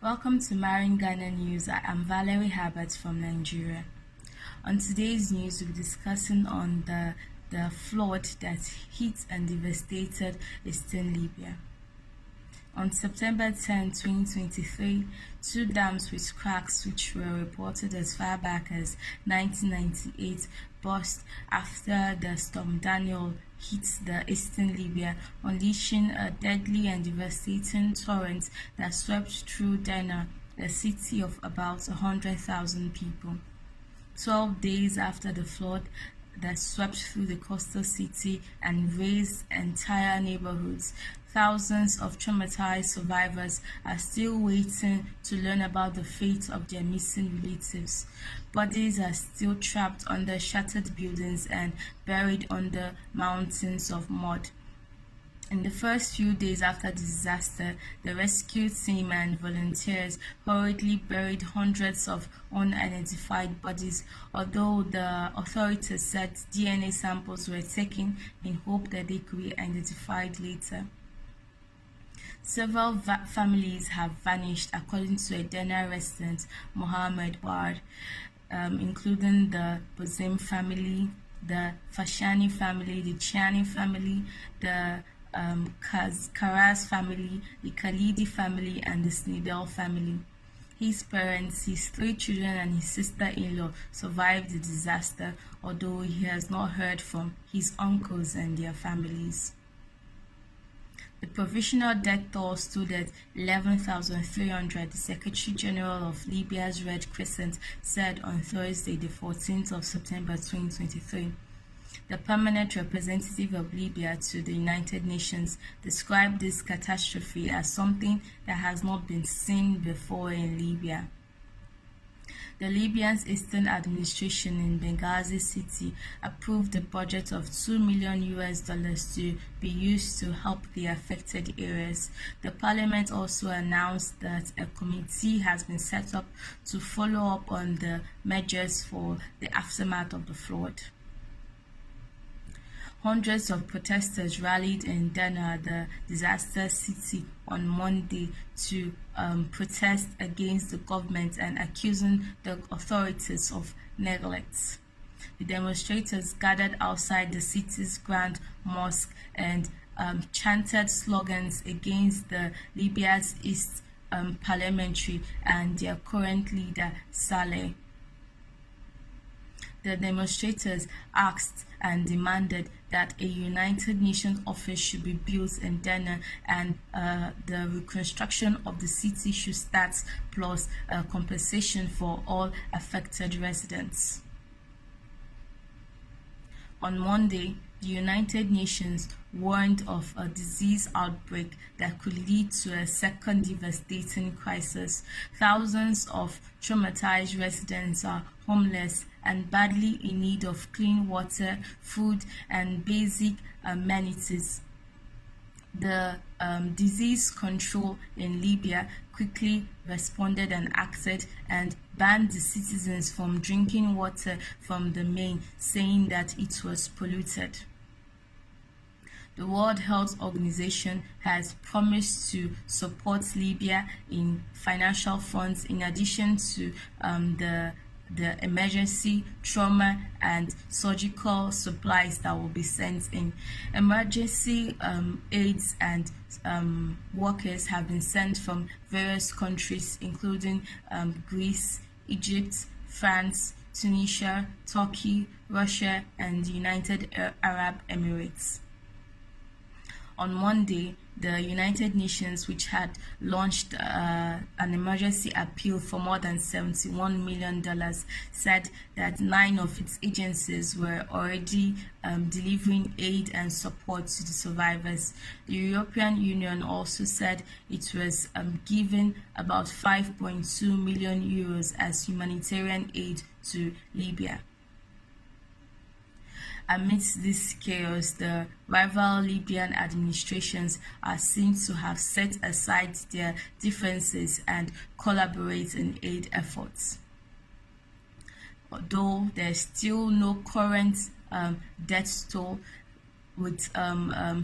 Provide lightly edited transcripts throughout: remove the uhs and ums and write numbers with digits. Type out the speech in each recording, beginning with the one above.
Welcome to Marin Ghana News. I am Valerie Herbert from Nigeria. On today's news, we'll be discussing on the flood that hit and devastated eastern Libya. On September 10, 2023, two dams with cracks which were reported as far back as 1998 burst after the storm Daniel hit the eastern Libya, unleashing a deadly and devastating torrent that swept through Derna, a city of about 100,000 people. 12 days after the flood that swept through the coastal city and razed entire neighborhoods, thousands of traumatized survivors are still waiting to learn about the fate of their missing relatives. Bodies are still trapped under shattered buildings and buried under mountains of mud. In the first few days after the disaster, the rescue team and volunteers hurriedly buried hundreds of unidentified bodies, although the authorities said DNA samples were taken in hope that they could be identified later. Several families have vanished, according to a Derna resident, Mohammed Ward, including the Bozim family, the Fashani family, the Chiani family, the Karaz family, the Khalidi family, and the Snidel family. His parents, his three children, and his sister-in-law survived the disaster, although he has not heard from his uncles and their families. The provisional death toll stood at 11,300, the Secretary General of Libya's Red Crescent said on Thursday, the 14th of September 2023. The permanent representative of Libya to the United Nations described this catastrophe as something that has not been seen before in Libya. The Libyan's Eastern Administration in Benghazi City approved a budget of $2 million to be used to help the affected areas. The parliament also announced that a committee has been set up to follow up on the measures for the aftermath of the flood. Hundreds of protesters rallied in Derna, the disaster city, on Monday to protest against the government and accusing the authorities of neglect. The demonstrators gathered outside the city's Grand Mosque and chanted slogans against the Libya's East Parliamentary and their current leader, Saleh. The demonstrators asked and demanded that a United Nations office should be built in Derna and the reconstruction of the city should start, plus compensation for all affected residents. On Monday, the United Nations warned of a disease outbreak that could lead to a second devastating crisis. Thousands of traumatized residents are homeless and badly in need of clean water, food, and basic amenities. The disease control in Libya quickly responded and acted and banned the citizens from drinking water from the main, saying that it was polluted. The World Health Organization has promised to support Libya in financial funds in addition to the emergency, trauma, and surgical supplies that will be sent in. Emergency aids and workers have been sent from various countries, including Greece, Egypt, France, Tunisia, Turkey, Russia, and the United Arab Emirates. On Monday, the United Nations, which had launched an emergency appeal for more than $71 million, said that 9 of its agencies were already delivering aid and support to the survivors. The European Union also said it was giving about 5.2 million euros as humanitarian aid to Libya. Amidst this chaos, the rival Libyan administrations are seen to have set aside their differences and collaborate in aid efforts. Although there's still no current death toll, with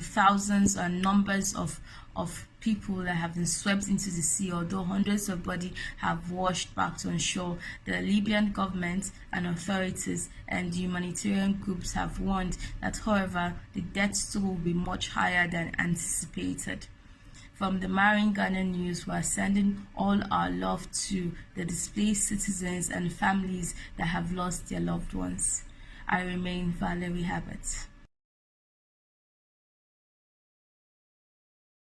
thousands and numbers of of people that have been swept into the sea, although hundreds of bodies have washed back on shore. The Libyan government and authorities and humanitarian groups have warned that, however, the death toll will be much higher than anticipated. From the Marin Ghana News, we are sending all our love to the displaced citizens and families that have lost their loved ones. I remain Valerie Habert.